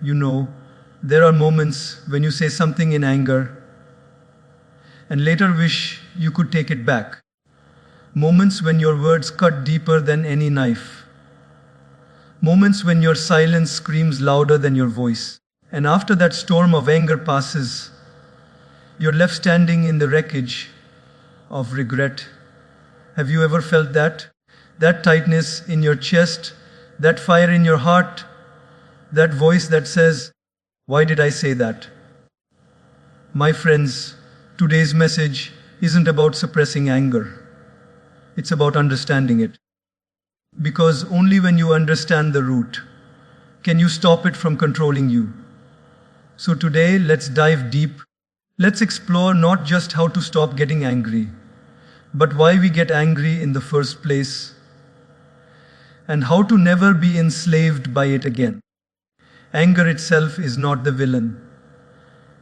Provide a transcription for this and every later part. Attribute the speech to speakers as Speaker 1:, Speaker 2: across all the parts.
Speaker 1: You know, there are moments when you say something in anger and later wish you could take it back. Moments when your words cut deeper than any knife. Moments when your silence screams louder than your voice. And after that storm of anger passes, you're left standing in the wreckage of regret. Have you ever felt that? That tightness in your chest, that fire in your heart, that voice that says, "Why did I say that?" My friends, today's message isn't about suppressing anger. It's about understanding it. Because only when you understand the root can you stop it from controlling you. So today, let's dive deep. Let's explore not just how to stop getting angry, but why we get angry in the first place, and how to never be enslaved by it again. Anger itself is not the villain.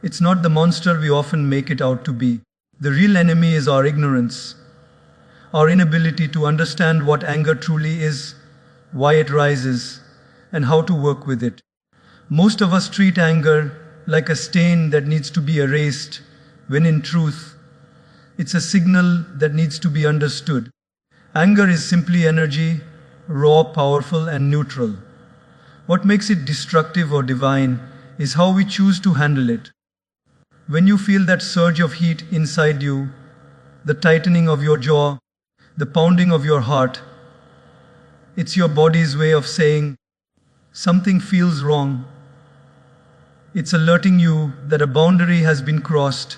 Speaker 1: It's not the monster we often make it out to be. The real enemy is our ignorance, our inability to understand what anger truly is, why it rises, and how to work with it. Most of us treat anger like a stain that needs to be erased, when in truth, it's a signal that needs to be understood. Anger is simply energy, raw, powerful, and neutral. What makes it destructive or divine is how we choose to handle it. When you feel that surge of heat inside you, the tightening of your jaw, the pounding of your heart, it's your body's way of saying, something feels wrong. It's alerting you that a boundary has been crossed,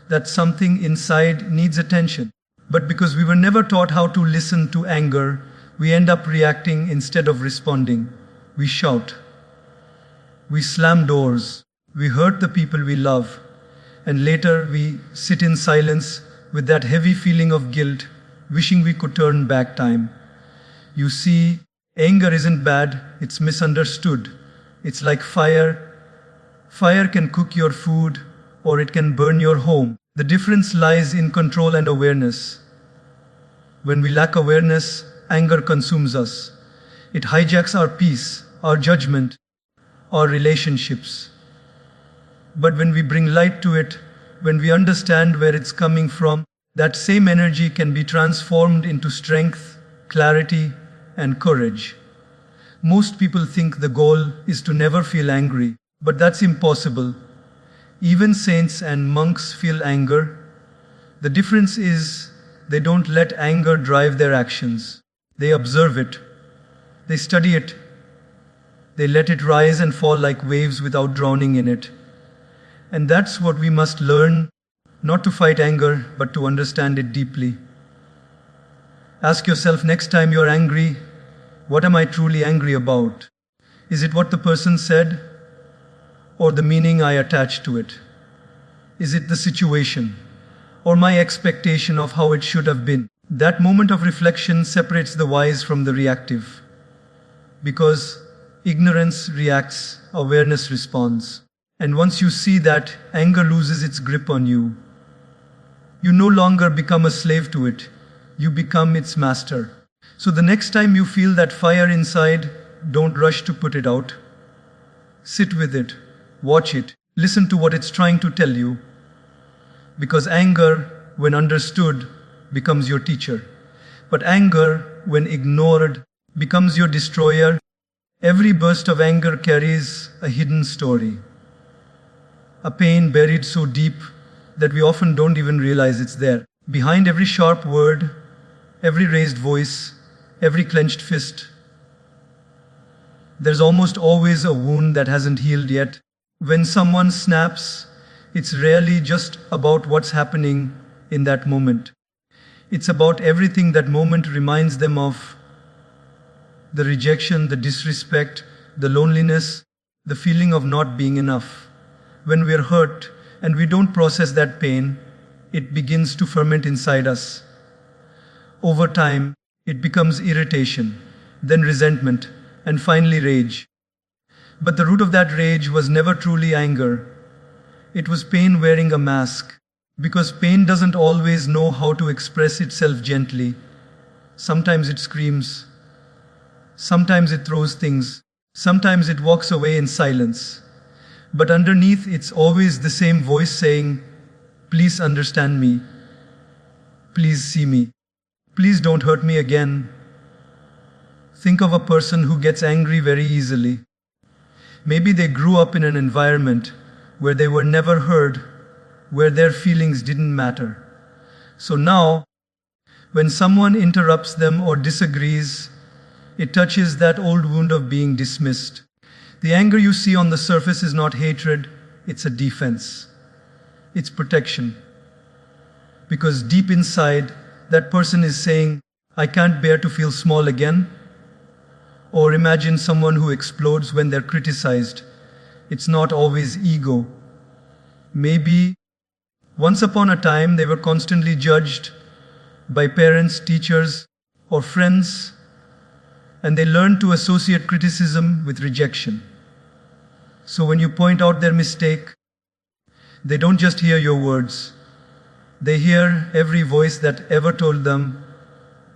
Speaker 1: that something inside needs attention. But because we were never taught how to listen to anger, we end up reacting instead of responding. We shout. We slam doors. We hurt the people we love. And later we sit in silence with that heavy feeling of guilt, wishing we could turn back time. You see, anger isn't bad, it's misunderstood. It's like fire. Fire can cook your food, or it can burn your home. The difference lies in control and awareness. When we lack awareness, anger consumes us. It hijacks our peace, our judgment, our relationships. But when we bring light to it, when we understand where it's coming from, that same energy can be transformed into strength, clarity, and courage. Most people think the goal is to never feel angry, but that's impossible. Even saints and monks feel anger. The difference is they don't let anger drive their actions. They observe it. They study it. They let it rise and fall like waves without drowning in it. And that's what we must learn, not to fight anger, but to understand it deeply. Ask yourself next time you're angry, what am I truly angry about? Is it what the person said, or the meaning I attach to it? Is it the situation, or my expectation of how it should have been? That moment of reflection separates the wise from the reactive. Because ignorance reacts, awareness responds. And once you see that, anger loses its grip on you. You no longer become a slave to it. You become its master. So the next time you feel that fire inside, don't rush to put it out. Sit with it. Watch it. Listen to what it's trying to tell you. Because anger, when understood, becomes your teacher. But anger, when ignored, becomes your destroyer. Every burst of anger carries a hidden story. A pain buried so deep that we often don't even realize it's there. Behind every sharp word, every raised voice, every clenched fist, there's almost always a wound that hasn't healed yet. When someone snaps, it's rarely just about what's happening in that moment. It's about everything that moment reminds them of. The rejection, the disrespect, the loneliness, the feeling of not being enough. When we're hurt and we don't process that pain, it begins to ferment inside us. Over time, it becomes irritation, then resentment, and finally rage. But the root of that rage was never truly anger. It was pain wearing a mask. Because pain doesn't always know how to express itself gently. Sometimes it screams. Sometimes it throws things. Sometimes it walks away in silence. But underneath, it's always the same voice saying, please understand me. Please see me. Please don't hurt me again. Think of a person who gets angry very easily. Maybe they grew up in an environment where they were never heard, where their feelings didn't matter. So now, when someone interrupts them or disagrees, it touches that old wound of being dismissed. The anger you see on the surface is not hatred, it's a defense. It's protection. Because deep inside, that person is saying, I can't bear to feel small again. Or imagine someone who explodes when they're criticized. It's not always ego. Maybe once upon a time they were constantly judged by parents, teachers, or friends, and they learned to associate criticism with rejection. So when you point out their mistake, they don't just hear your words. They hear every voice that ever told them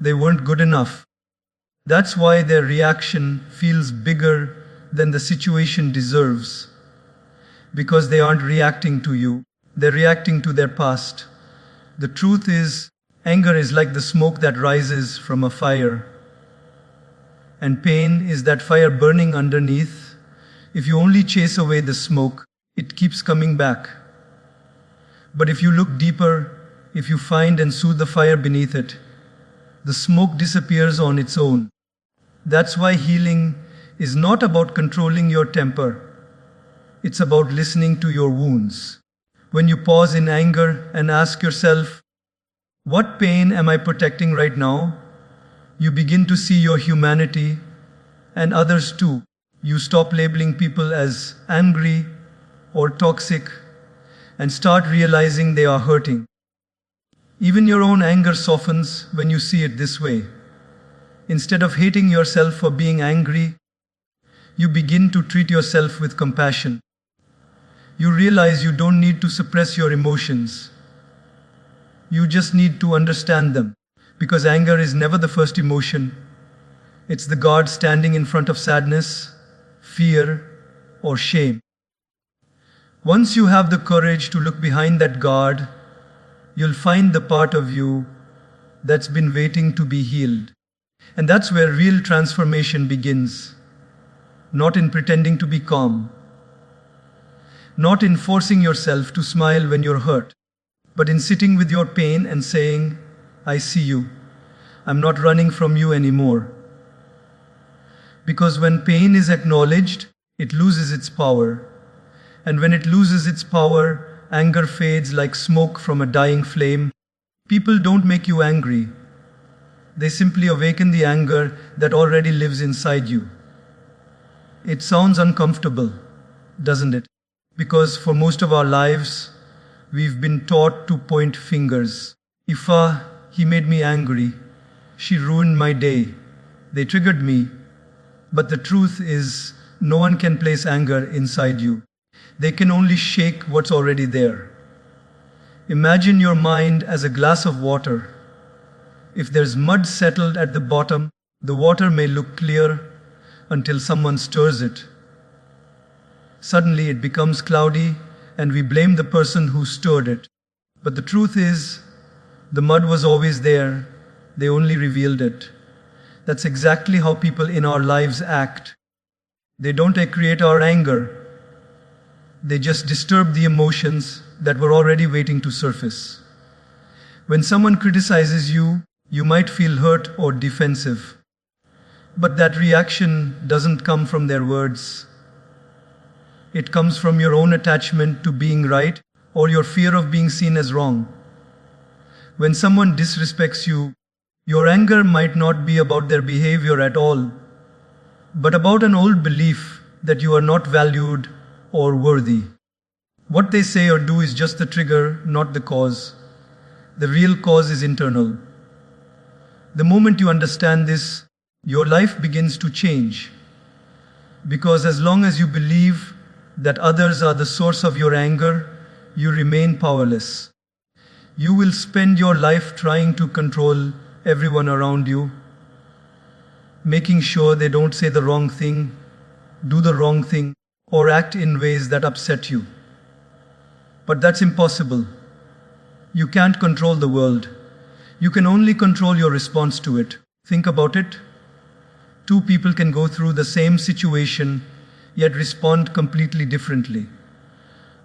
Speaker 1: they weren't good enough. That's why their reaction feels bigger than the situation deserves. Because they aren't reacting to you, they're reacting to their past. The truth is, anger is like the smoke that rises from a fire. And pain is that fire burning underneath. If you only chase away the smoke, it keeps coming back. But if you look deeper, if you find and soothe the fire beneath it, the smoke disappears on its own. That's why healing is not about controlling your temper. It's about listening to your wounds. When you pause in anger and ask yourself, what pain am I protecting right now? You begin to see your humanity and others too. You stop labeling people as angry or toxic and start realizing they are hurting. Even your own anger softens when you see it this way. Instead of hating yourself for being angry, you begin to treat yourself with compassion. You realize you don't need to suppress your emotions. You just need to understand them. Because anger is never the first emotion. It's the guard standing in front of sadness, fear, or shame. Once you have the courage to look behind that guard, you'll find the part of you that's been waiting to be healed. And that's where real transformation begins. Not in pretending to be calm. Not in forcing yourself to smile when you're hurt. But in sitting with your pain and saying, I see you. I'm not running from you anymore. Because when pain is acknowledged, it loses its power. And when it loses its power, anger fades like smoke from a dying flame. People don't make you angry. They simply awaken the anger that already lives inside you. It sounds uncomfortable, doesn't it? Because for most of our lives, we've been taught to point fingers. Ifa, he made me angry. She ruined my day. They triggered me. But the truth is, no one can place anger inside you. They can only shake what's already there. Imagine your mind as a glass of water. If there's mud settled at the bottom, the water may look clear until someone stirs it. Suddenly it becomes cloudy and we blame the person who stirred it. But the truth is, the mud was always there. They only revealed it. That's exactly how people in our lives act. They don't create our anger. They just disturb the emotions that were already waiting to surface. When someone criticizes you, you might feel hurt or defensive. But that reaction doesn't come from their words. It comes from your own attachment to being right or your fear of being seen as wrong. When someone disrespects you, your anger might not be about their behavior at all, but about an old belief that you are not valued or worthy. What they say or do is just the trigger, not the cause. The real cause is internal. The moment you understand this, your life begins to change. Because as long as you believe that others are the source of your anger, you remain powerless. You will spend your life trying to control everyone around you, making sure they don't say the wrong thing, do the wrong thing, or act in ways that upset you. But that's impossible. You can't control the world. You can only control your response to it. Think about it. Two people can go through the same situation, yet respond completely differently.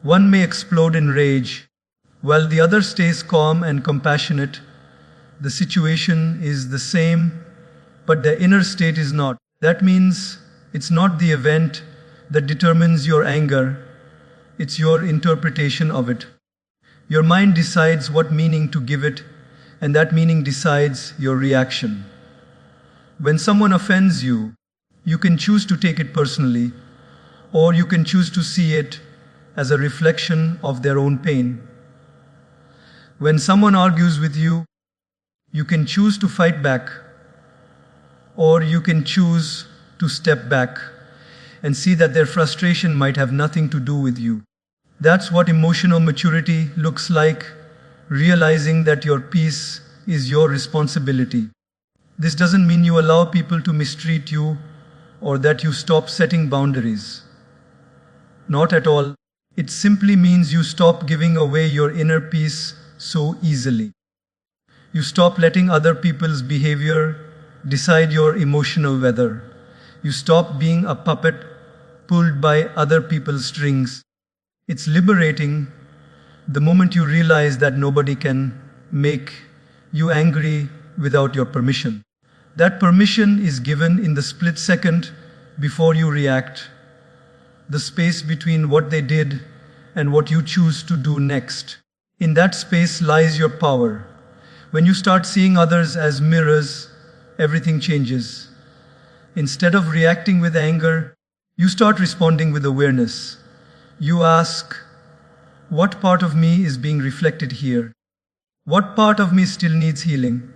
Speaker 1: One may explode in rage, while the other stays calm and compassionate. The situation is the same, but the inner state is not. That means it's not the event that determines your anger, it's your interpretation of it. Your mind decides what meaning to give it, and that meaning decides your reaction. When someone offends you, you can choose to take it personally, or you can choose to see it as a reflection of their own pain. When someone argues with you, you can choose to fight back, or you can choose to step back and see that their frustration might have nothing to do with you. That's what emotional maturity looks like, realizing that your peace is your responsibility. This doesn't mean you allow people to mistreat you or that you stop setting boundaries. Not at all. It simply means you stop giving away your inner peace so easily. You stop letting other people's behavior decide your emotional weather. You stop being a puppet pulled by other people's strings. It's liberating the moment you realize that nobody can make you angry without your permission. That permission is given in the split second before you react, the space between what they did and what you choose to do next. In that space lies your power. When you start seeing others as mirrors, everything changes. Instead of reacting with anger, you start responding with awareness. You ask, what part of me is being reflected here? What part of me still needs healing?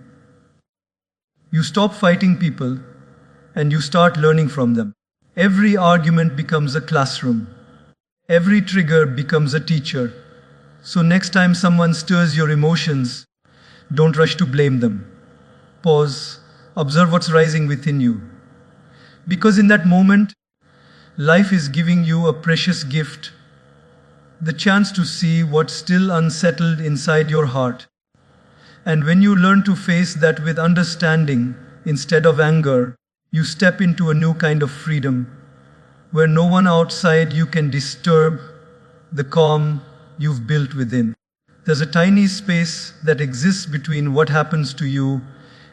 Speaker 1: You stop fighting people and you start learning from them. Every argument becomes a classroom. Every trigger becomes a teacher. So next time someone stirs your emotions, don't rush to blame them. Pause, observe what's rising within you. Because in that moment, life is giving you a precious gift, the chance to see what's still unsettled inside your heart. And when you learn to face that with understanding instead of anger, you step into a new kind of freedom, where no one outside you can disturb the calm you've built within. There's a tiny space that exists between what happens to you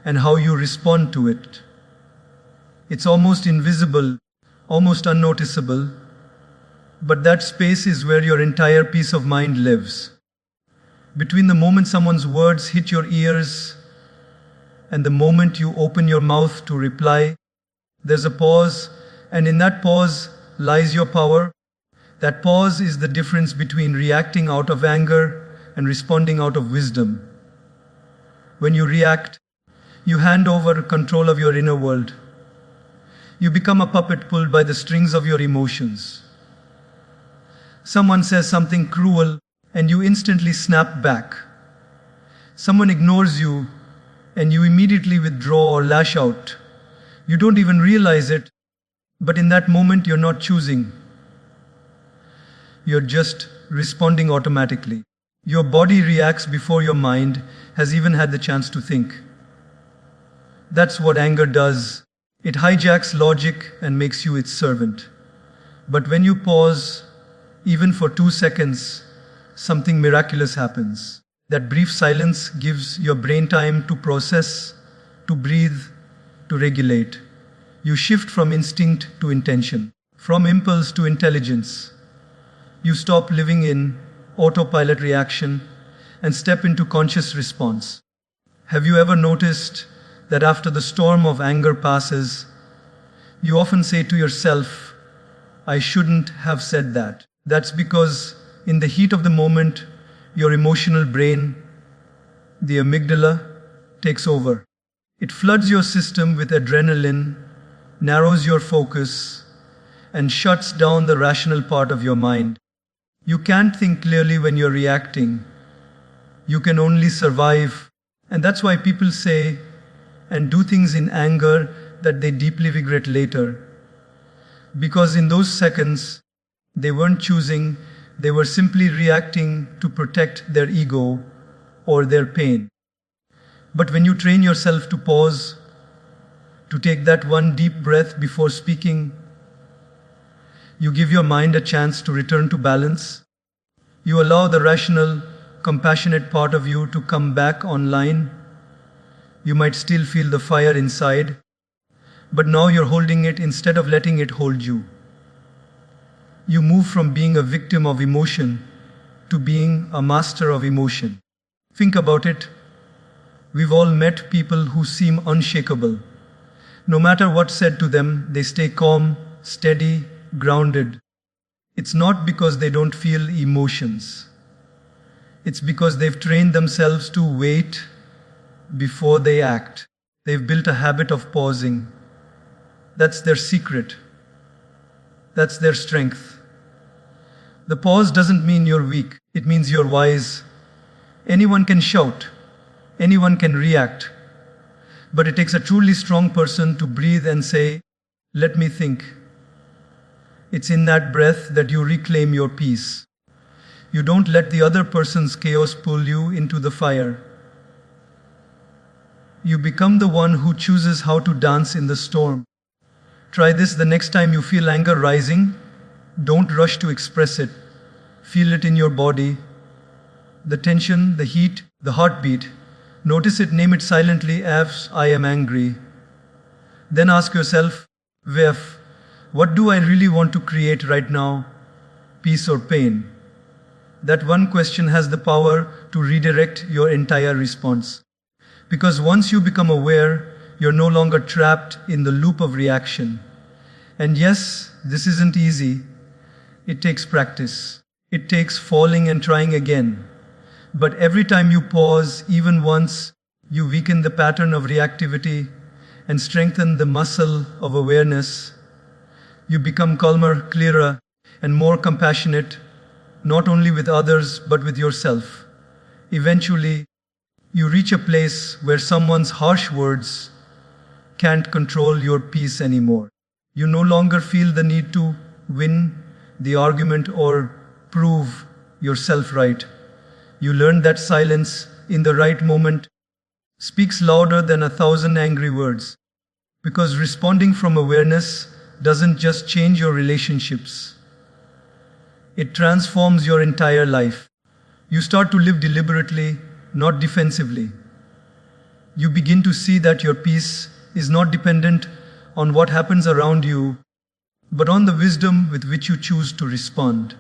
Speaker 1: and how you respond to it. It's almost invisible, almost unnoticeable, but that space is where your entire peace of mind lives. Between the moment someone's words hit your ears and the moment you open your mouth to reply, there's a pause, and in that pause lies your power. That pause is the difference between reacting out of anger and responding out of wisdom. When you react, you hand over control of your inner world. You become a puppet pulled by the strings of your emotions. Someone says something cruel and you instantly snap back. Someone ignores you and you immediately withdraw or lash out. You don't even realize it, but in that moment you're not choosing. You're just responding automatically. Your body reacts before your mind has even had the chance to think. That's what anger does. It hijacks logic and makes you its servant. But when you pause, even for 2 seconds, something miraculous happens. That brief silence gives your brain time to process, to breathe, to regulate. You shift from instinct to intention, from impulse to intelligence. You stop living in autopilot reaction and step into conscious response. Have you ever noticed that after the storm of anger passes, you often say to yourself, I shouldn't have said that? That's because in the heat of the moment, your emotional brain, the amygdala, takes over. It floods your system with adrenaline, narrows your focus, and shuts down the rational part of your mind. You can't think clearly when you're reacting. You can only survive. And that's why people say and do things in anger that they deeply regret later. Because in those seconds, They weren't choosing, they were simply reacting to protect their ego or their pain. But when you train yourself to pause, to take that one deep breath before speaking, you give your mind a chance to return to balance. You allow the rational, compassionate part of you to come back online. You might still feel the fire inside, but now you're holding it instead of letting it hold you. You move from being a victim of emotion to being a master of emotion. Think about it. We've all met people who seem unshakable. No matter what's said to them, they stay calm, steady, grounded. It's not because they don't feel emotions. It's because they've trained themselves to wait before they act. They've built a habit of pausing. That's their secret. That's their strength. The pause doesn't mean you're weak. It means you're wise. Anyone can shout. Anyone can react. But it takes a truly strong person to breathe and say, "Let me think." It's in that breath that you reclaim your peace. You don't let the other person's chaos pull you into the fire. You become the one who chooses how to dance in the storm. Try this the next time you feel anger rising. Don't rush to express it. Feel it in your body. The tension, the heat, the heartbeat. Notice it, name it silently as "I am angry." Then ask yourself, "Vef, what do I really want to create right now? Peace or pain?" That one question has the power to redirect your entire response. Because once you become aware, you're no longer trapped in the loop of reaction. And yes, this isn't easy. It takes practice. It takes falling and trying again. But every time you pause, even once, you weaken the pattern of reactivity and strengthen the muscle of awareness. You become calmer, clearer, and more compassionate, not only with others, but with yourself. Eventually, you reach a place where someone's harsh words can't control your peace anymore. You no longer feel the need to win the argument or prove yourself right. You learn that silence in the right moment speaks louder than 1,000 angry words. Because responding from awareness doesn't just change your relationships. It transforms your entire life. You start to live deliberately, not defensively. You begin to see that your peace is not dependent on what happens around you, but on the wisdom with which you choose to respond.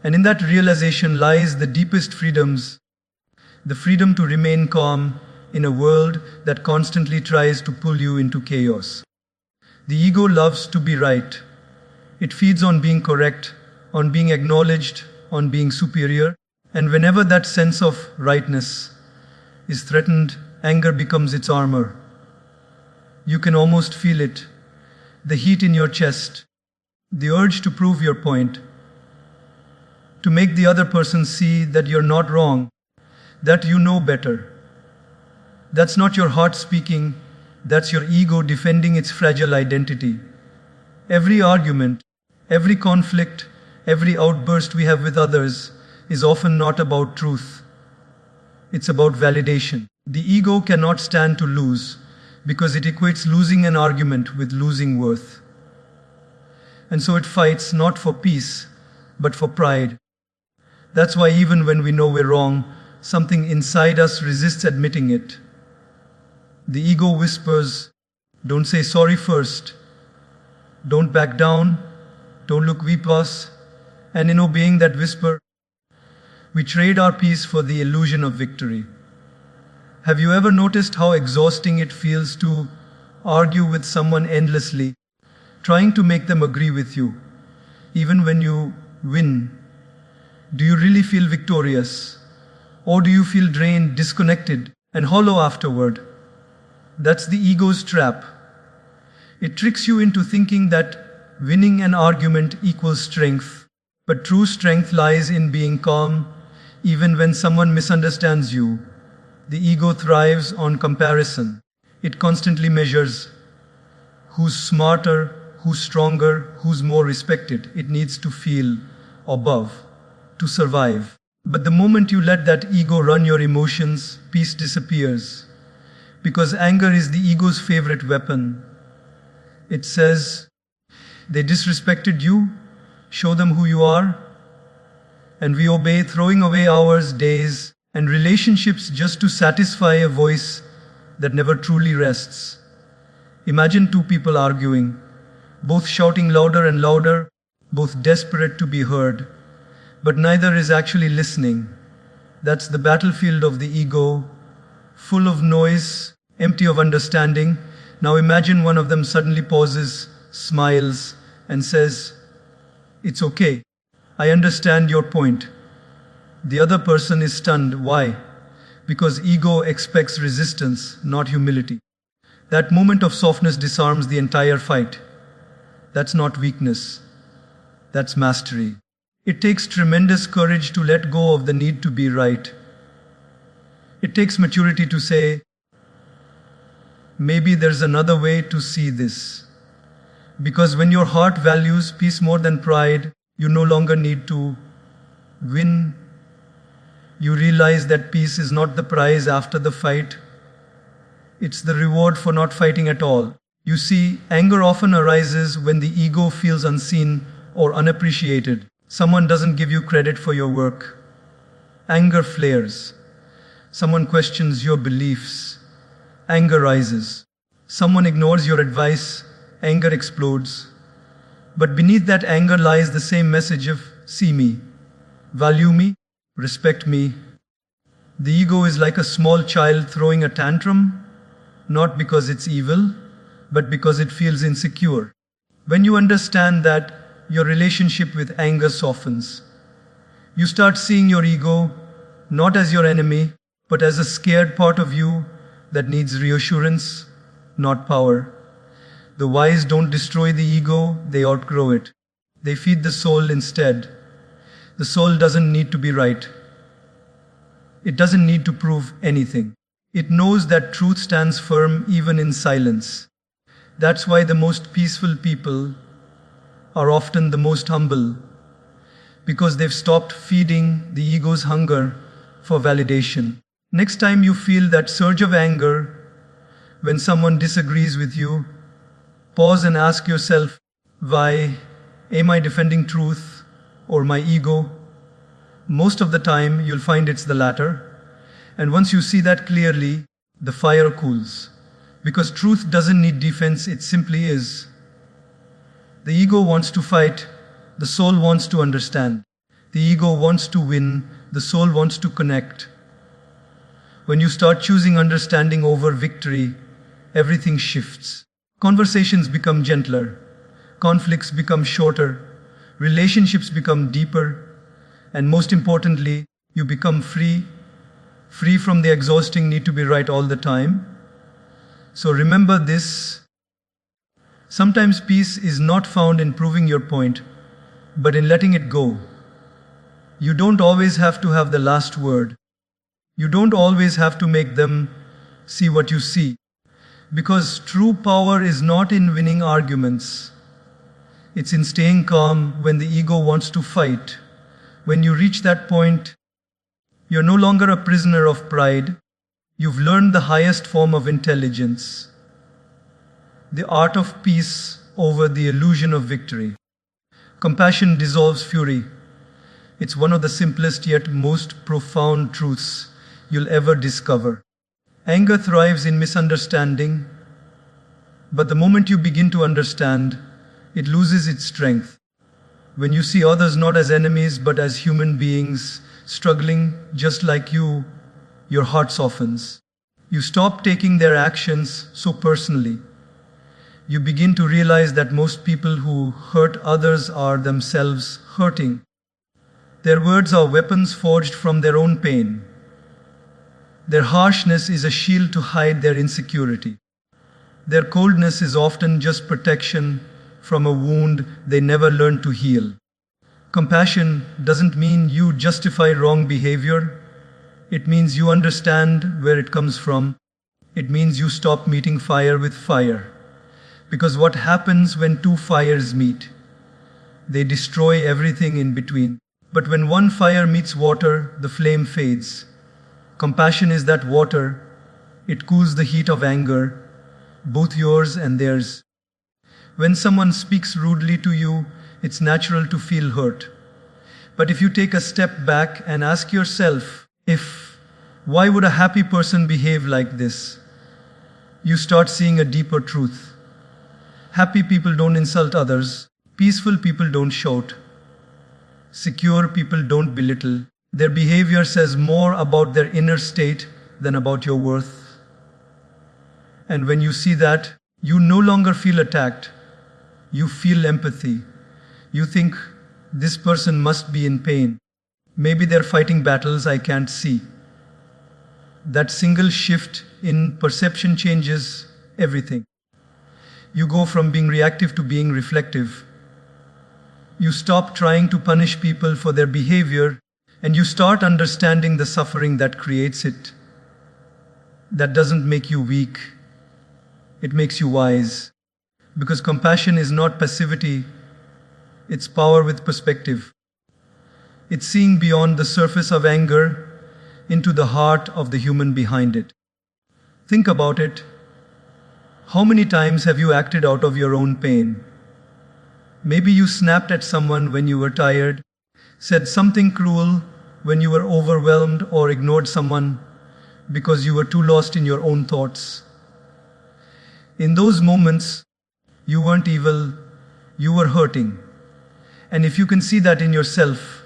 Speaker 1: And in that realization lies the deepest freedoms, the freedom to remain calm in a world that constantly tries to pull you into chaos. The ego loves to be right. It feeds on being correct, on being acknowledged, on being superior. And whenever that sense of rightness is threatened, anger becomes its armor. You can almost feel it, the heat in your chest, the urge to prove your point, to make the other person see that you're not wrong, that you know better. That's not your heart speaking, that's your ego defending its fragile identity. Every argument, every conflict, every outburst we have with others is often not about truth. It's about validation. The ego cannot stand to lose because it equates losing an argument with losing worth. And so it fights not for peace, but for pride. That's why even when we know we're wrong, something inside us resists admitting it. The ego whispers, "Don't say sorry first. Don't back down. Don't look weak, boss." And in obeying that whisper, we trade our peace for the illusion of victory. Have you ever noticed how exhausting it feels to argue with someone endlessly, trying to make them agree with you? Even when you win, do you really feel victorious? Or do you feel drained, disconnected, and hollow afterward? That's the ego's trap. It tricks you into thinking that winning an argument equals strength, but true strength lies in being calm, even when someone misunderstands you. The ego thrives on comparison. It constantly measures who's smarter, who's stronger, who's more respected. It needs to feel above to survive. But the moment you let that ego run your emotions, peace disappears. Because anger is the ego's favorite weapon. It says, they disrespected you, show them who you are. And we obey, throwing away hours, days, and relationships just to satisfy a voice that never truly rests. Imagine two people arguing, both shouting louder and louder, both desperate to be heard, but neither is actually listening. That's the battlefield of the ego, full of noise, empty of understanding. Now imagine one of them suddenly pauses, smiles, and says, "It's okay. I understand your point." The other person is stunned. Why? Because ego expects resistance, not humility. That moment of softness disarms the entire fight. That's not weakness. That's mastery. It takes tremendous courage to let go of the need to be right. It takes maturity to say, maybe there's another way to see this. Because when your heart values peace more than pride, you no longer need to win. You realize that peace is not the prize after the fight. It's the reward for not fighting at all. You see, anger often arises when the ego feels unseen or unappreciated. Someone doesn't give you credit for your work. Anger flares. Someone questions your beliefs. Anger rises. Someone ignores your advice. Anger explodes. But beneath that anger lies the same message of see me, value me, respect me. The ego is like a small child throwing a tantrum, not because it's evil, but because it feels insecure. When you understand that, your relationship with anger softens. You start seeing your ego not as your enemy, but as a scared part of you that needs reassurance, not power. The wise don't destroy the ego, they outgrow it. They feed the soul instead. The soul doesn't need to be right. It doesn't need to prove anything. It knows that truth stands firm even in silence. That's why the most peaceful people are often the most humble, because they've stopped feeding the ego's hunger for validation. Next time you feel that surge of anger when someone disagrees with you, pause and ask yourself, why? Am I defending truth or my ego? Most of the time you'll find it's the latter. And once you see that clearly, the fire cools. Because truth doesn't need defense, it simply is. The ego wants to fight, the soul wants to understand. The ego wants to win, the soul wants to connect. When you start choosing understanding over victory, everything shifts. Conversations become gentler, conflicts become shorter, relationships become deeper, and most importantly, you become free from the exhausting need to be right all the time. So remember this. Sometimes peace is not found in proving your point, but in letting it go. You don't always have to have the last word. You don't always have to make them see what you see. Because true power is not in winning arguments. It's in staying calm when the ego wants to fight. When you reach that point, you're no longer a prisoner of pride. You've learned the highest form of intelligence. The art of peace over the illusion of victory. Compassion dissolves fury. It's one of the simplest yet most profound truths you'll ever discover. Anger thrives in misunderstanding, but the moment you begin to understand, it loses its strength. When you see others not as enemies but as human beings, struggling just like you, your heart softens. You stop taking their actions so personally. You begin to realize that most people who hurt others are themselves hurting. Their words are weapons forged from their own pain. Their harshness is a shield to hide their insecurity. Their coldness is often just protection from a wound they never learned to heal. Compassion doesn't mean you justify wrong behavior. It means you understand where it comes from. It means you stop meeting fire with fire. Because what happens when two fires meet? They destroy everything in between. But when one fire meets water, the flame fades. Compassion is that water. It cools the heat of anger, both yours and theirs. When someone speaks rudely to you, it's natural to feel hurt. But if you take a step back and ask yourself, why would a happy person behave like this? You start seeing a deeper truth. Happy people don't insult others. Peaceful people don't shout. Secure people don't belittle. Their behavior says more about their inner state than about your worth. And when you see that, you no longer feel attacked. You feel empathy. You think, this person must be in pain. Maybe they're fighting battles I can't see. That single shift in perception changes everything. You go from being reactive to being reflective. You stop trying to punish people for their behavior, and you start understanding the suffering that creates it. That doesn't make you weak. It makes you wise. Because compassion is not passivity, it's power with perspective. It's seeing beyond the surface of anger into the heart of the human behind it. Think about it. How many times have you acted out of your own pain? Maybe you snapped at someone when you were tired, said something cruel when you were overwhelmed, or ignored someone because you were too lost in your own thoughts. In those moments, you weren't evil, you were hurting. And if you can see that in yourself,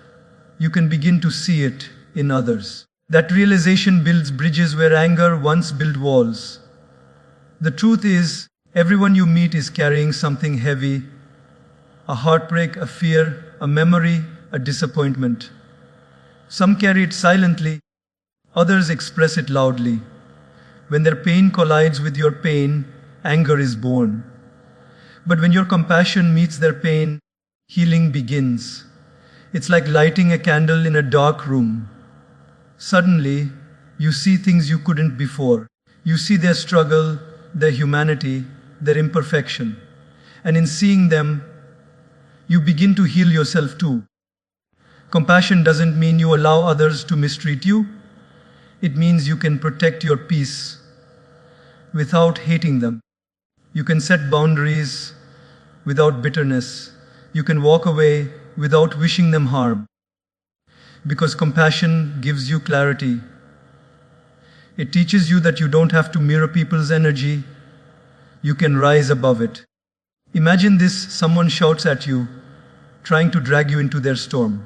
Speaker 1: you can begin to see it in others. That realization builds bridges where anger once built walls. The truth is, everyone you meet is carrying something heavy, a heartbreak, a fear, a memory, a disappointment. Some carry it silently, others express it loudly. When their pain collides with your pain, anger is born. But when your compassion meets their pain, healing begins. It's like lighting a candle in a dark room. Suddenly, you see things you couldn't before. You see their struggle, their humanity, their imperfection. And in seeing them, you begin to heal yourself too. Compassion doesn't mean you allow others to mistreat you. It means you can protect your peace without hating them. You can set boundaries without bitterness. You can walk away without wishing them harm. Because compassion gives you clarity. It teaches you that you don't have to mirror people's energy. You can rise above it. Imagine this: someone shouts at you, trying to drag you into their storm.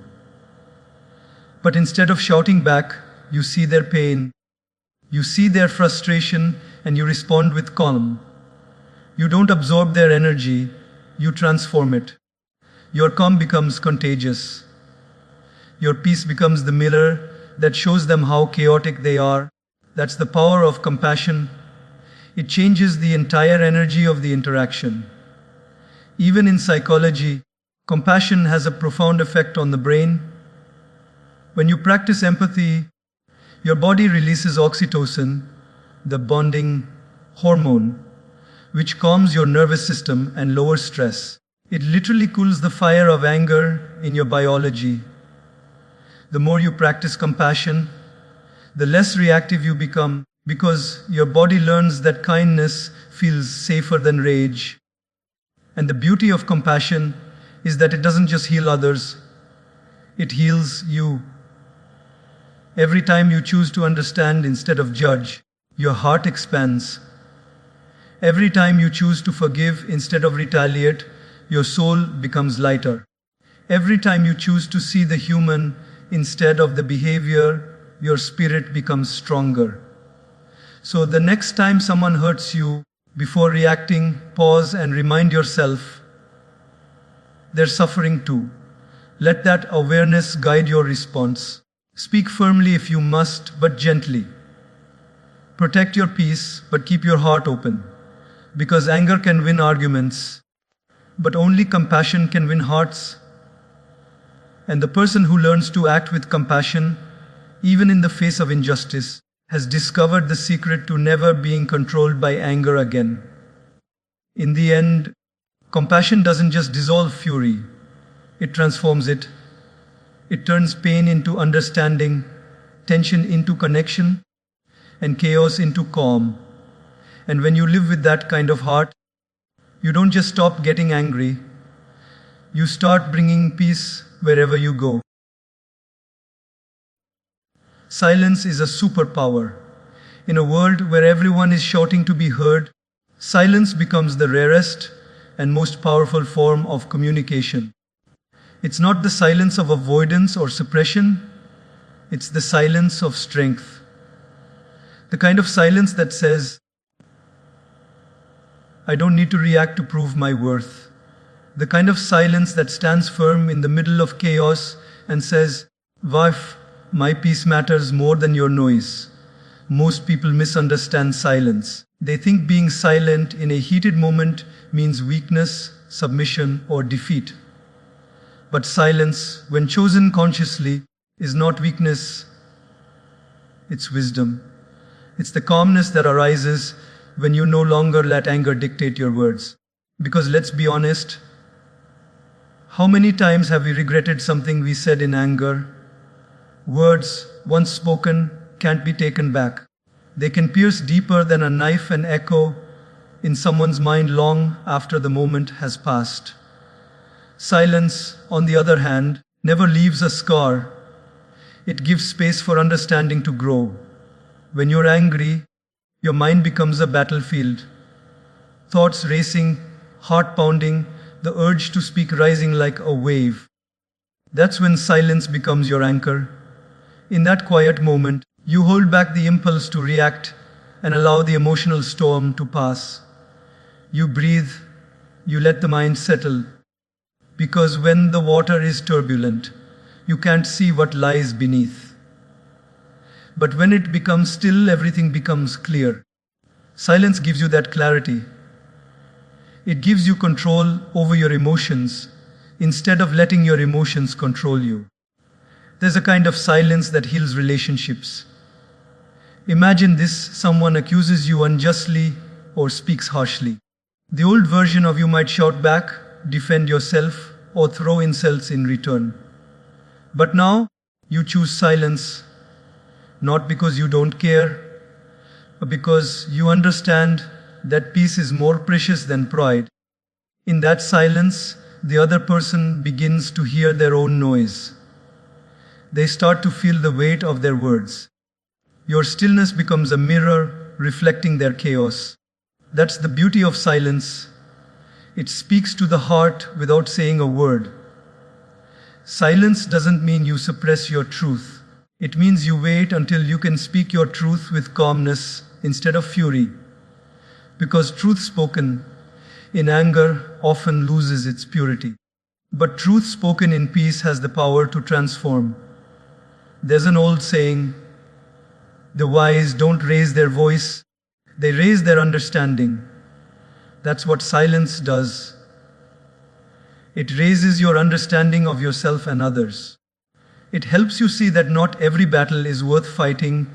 Speaker 1: But instead of shouting back, you see their pain, you see their frustration, and you respond with calm. You don't absorb their energy, you transform it. Your calm becomes contagious. Your peace becomes the mirror that shows them how chaotic they are. That's the power of compassion. It changes the entire energy of the interaction. Even in psychology, compassion has a profound effect on the brain. When you practice empathy, your body releases oxytocin, the bonding hormone, which calms your nervous system and lowers stress. It literally cools the fire of anger in your biology. The more you practice compassion, the less reactive you become, because your body learns that kindness feels safer than rage. And the beauty of compassion is that it doesn't just heal others, it heals you. Every time you choose to understand instead of judge, your heart expands. Every time you choose to forgive instead of retaliate, your soul becomes lighter. Every time you choose to see the human instead of the behavior, your spirit becomes stronger. So the next time someone hurts you, before reacting, pause and remind yourself, they're suffering too. Let that awareness guide your response. Speak firmly if you must, but gently. Protect your peace, but keep your heart open. Because anger can win arguments, but only compassion can win hearts. And the person who learns to act with compassion, even in the face of injustice, has discovered the secret to never being controlled by anger again. In the end, compassion doesn't just dissolve fury, it transforms it. It turns pain into understanding, tension into connection, and chaos into calm. And when you live with that kind of heart, you don't just stop getting angry, you start bringing peace wherever you go. Silence is a superpower. In a world where everyone is shouting to be heard, silence becomes the rarest and most powerful form of communication. It's not the silence of avoidance or suppression, it's the silence of strength. The kind of silence that says, I don't need to react to prove my worth. The kind of silence that stands firm in the middle of chaos and says, Wife, my peace matters more than your noise. Most people misunderstand silence. They think being silent in a heated moment means weakness, submission, or defeat. But silence, when chosen consciously, is not weakness, it's wisdom. It's the calmness that arises when you no longer let anger dictate your words. Because let's be honest, how many times have we regretted something we said in anger? Words, once spoken, can't be taken back. They can pierce deeper than a knife and echo in someone's mind long after the moment has passed. Silence, on the other hand, never leaves a scar. It gives space for understanding to grow. When you're angry, your mind becomes a battlefield. Thoughts racing, heart pounding, the urge to speak rising like a wave. That's when silence becomes your anchor. In that quiet moment, you hold back the impulse to react and allow the emotional storm to pass. You breathe, you let the mind settle. Because when the water is turbulent, you can't see what lies beneath. But when it becomes still, everything becomes clear. Silence gives you that clarity. It gives you control over your emotions instead of letting your emotions control you. There's a kind of silence that heals relationships. Imagine this: someone accuses you unjustly or speaks harshly. The old version of you might shout back, defend yourself, or throw insults in return. But now, you choose silence, not because you don't care, but because you understand that peace is more precious than pride. In that silence, the other person begins to hear their own noise. They start to feel the weight of their words. Your stillness becomes a mirror reflecting their chaos. That's the beauty of silence. It speaks to the heart without saying a word. Silence doesn't mean you suppress your truth. It means you wait until you can speak your truth with calmness instead of fury. Because truth spoken in anger often loses its purity. But truth spoken in peace has the power to transform. There's an old saying, the wise don't raise their voice, they raise their understanding. That's what silence does. It raises your understanding of yourself and others. It helps you see that not every battle is worth fighting,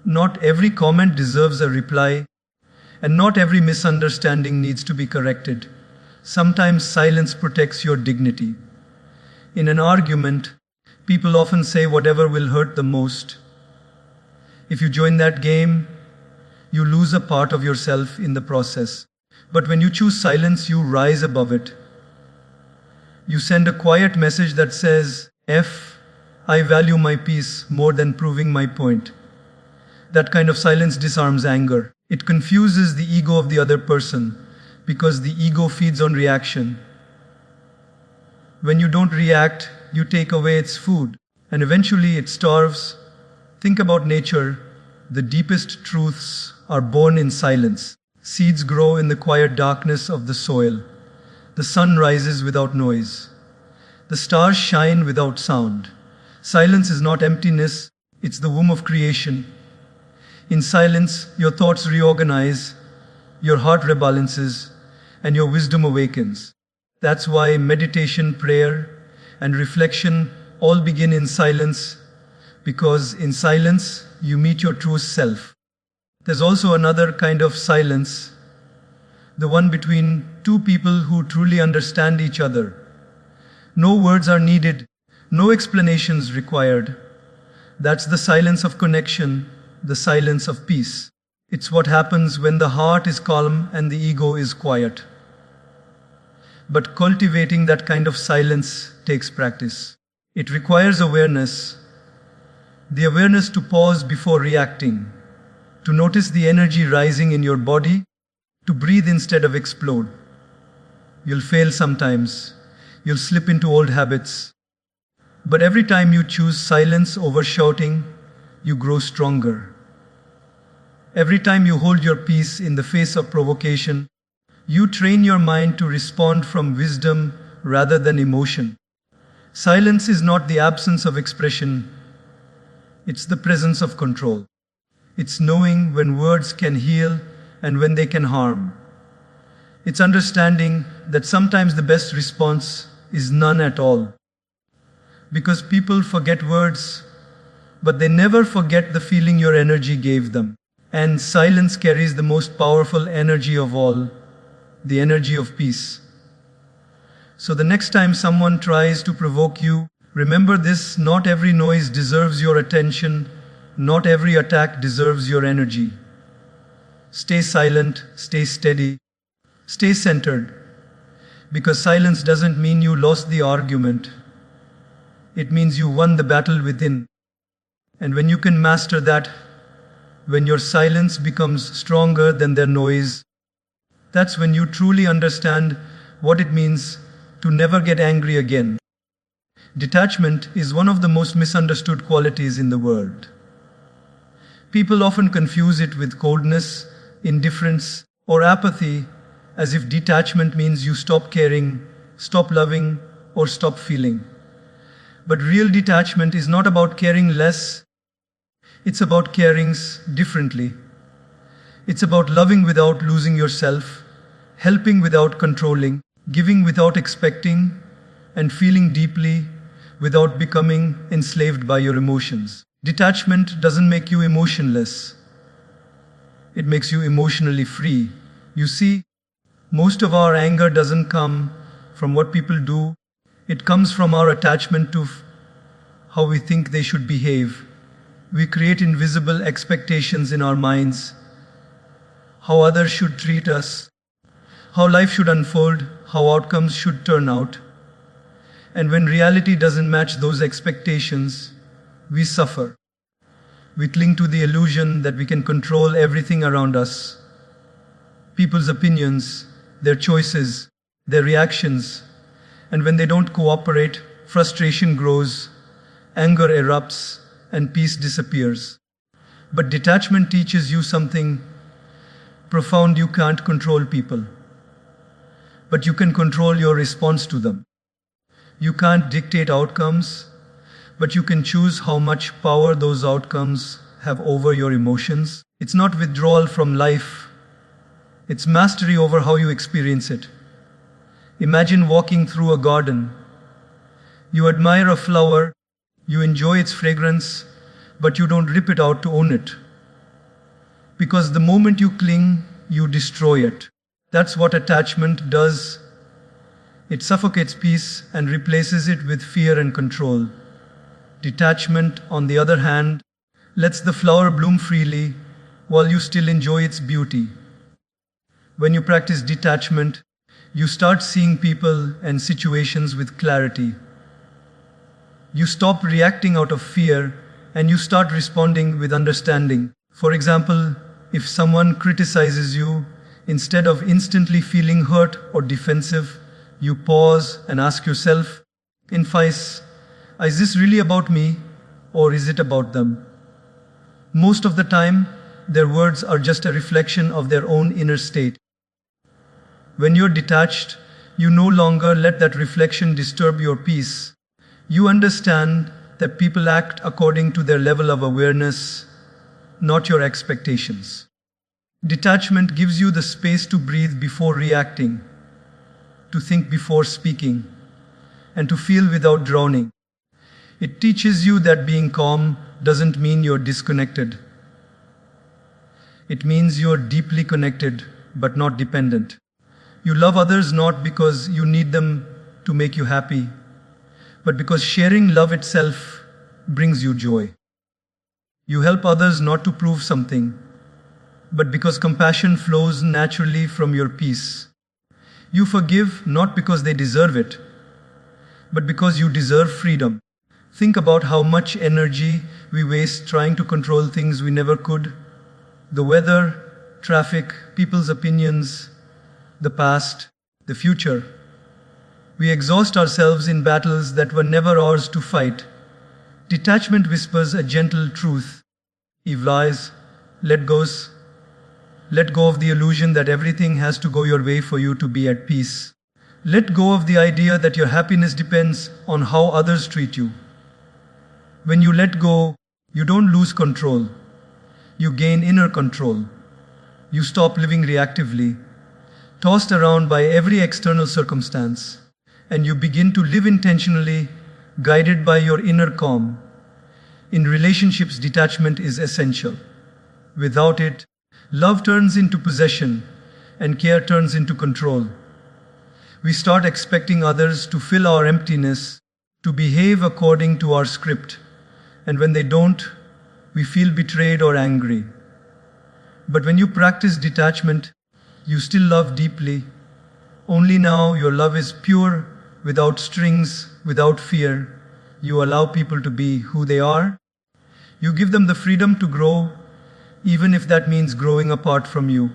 Speaker 1: not every comment deserves a reply, and not every misunderstanding needs to be corrected. Sometimes silence protects your dignity. In an argument, people often say whatever will hurt the most. If you join that game, you lose a part of yourself in the process. But when you choose silence, you rise above it. You send a quiet message that says, I value my peace more than proving my point. That kind of silence disarms anger. It confuses the ego of the other person, because the ego feeds on reaction. When you don't react, you take away its food, and eventually it starves. Think about nature. The deepest truths are born in silence. Seeds grow in the quiet darkness of the soil. The sun rises without noise. The stars shine without sound. Silence is not emptiness, it's the womb of creation. In silence, your thoughts reorganize, your heart rebalances, and your wisdom awakens. That's why meditation, prayer, and reflection all begin in silence, because in silence, you meet your true self. There's also another kind of silence, the one between two people who truly understand each other. No words are needed, no explanations required. That's the silence of connection, the silence of peace. It's what happens when the heart is calm and the ego is quiet. But cultivating that kind of silence takes practice. It requires awareness, the awareness to pause before reacting, to notice the energy rising in your body, to breathe instead of explode. You'll fail sometimes, you'll slip into old habits. But every time you choose silence over shouting, you grow stronger. Every time you hold your peace in the face of provocation, you train your mind to respond from wisdom rather than emotion. Silence is not the absence of expression, it's the presence of control. It's knowing when words can heal and when they can harm. It's understanding that sometimes the best response is none at all. Because people forget words, but they never forget the feeling your energy gave them. And silence carries the most powerful energy of all, the energy of peace. So the next time someone tries to provoke you, remember this: not every noise deserves your attention, not every attack deserves your energy. Stay silent, stay steady, stay centered, because silence doesn't mean you lost the argument. It means you won the battle within. And when you can master that, when your silence becomes stronger than their noise, that's when you truly understand what it means to never get angry again. Detachment is one of the most misunderstood qualities in the world. People often confuse it with coldness, indifference, or apathy, as if detachment means you stop caring, stop loving, or stop feeling. But real detachment is not about caring less, it's about caring differently. It's about loving without losing yourself, helping without controlling, giving without expecting, and feeling deeply without becoming enslaved by your emotions. Detachment doesn't make you emotionless. It makes you emotionally free. You see, most of our anger doesn't come from what people do. It comes from our attachment to how we think they should behave. We create invisible expectations in our minds, how others should treat us, how life should unfold, how outcomes should turn out. And when reality doesn't match those expectations, we suffer. We cling to the illusion that we can control everything around us. People's opinions, their choices, their reactions. And when they don't cooperate, frustration grows, anger erupts, and peace disappears. But detachment teaches you something profound. You can't control people, but you can control your response to them. You can't dictate outcomes, but you can choose how much power those outcomes have over your emotions. It's not withdrawal from life, it's mastery over how you experience it. Imagine walking through a garden. You admire a flower, you enjoy its fragrance, but you don't rip it out to own it. Because the moment you cling, you destroy it. That's what attachment does. It suffocates peace and replaces it with fear and control. Detachment, on the other hand, lets the flower bloom freely while you still enjoy its beauty. When you practice detachment, you start seeing people and situations with clarity. You stop reacting out of fear and you start responding with understanding. For example, if someone criticizes you, instead of instantly feeling hurt or defensive, you pause and ask yourself, is this really about me or is it about them? Most of the time, their words are just a reflection of their own inner state. When you're detached, you no longer let that reflection disturb your peace. You understand that people act according to their level of awareness, not your expectations. Detachment gives you the space to breathe before reacting, to think before speaking, and to feel without drowning. It teaches you that being calm doesn't mean you're disconnected. It means you're deeply connected, but not dependent. You love others not because you need them to make you happy, but because sharing love itself brings you joy. You help others not to prove something, but because compassion flows naturally from your peace. You forgive not because they deserve it, but because you deserve freedom. Think about how much energy we waste trying to control things we never could. The weather, traffic, people's opinions, the past, the future. We exhaust ourselves in battles that were never ours to fight. Detachment whispers a gentle truth. Eve lies, let go of the illusion that everything has to go your way for you to be at peace. Let go of the idea that your happiness depends on how others treat you. When you let go, you don't lose control. You gain inner control. You stop living reactively, tossed around by every external circumstance, and you begin to live intentionally, guided by your inner calm. In relationships, detachment is essential. Without it, love turns into possession, and care turns into control. We start expecting others to fill our emptiness, to behave according to our script, and when they don't, we feel betrayed or angry. But when you practice detachment, you still love deeply. Only now your love is pure, without strings, without fear. You allow people to be who they are. You give them the freedom to grow, even if that means growing apart from you.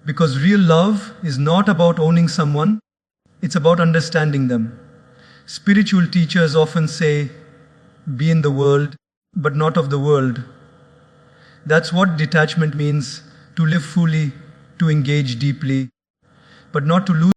Speaker 1: Because real love is not about owning someone, it's about understanding them. Spiritual teachers often say, be in the world, but not of the world. That's what detachment means, to live fully, to engage deeply, but not to lose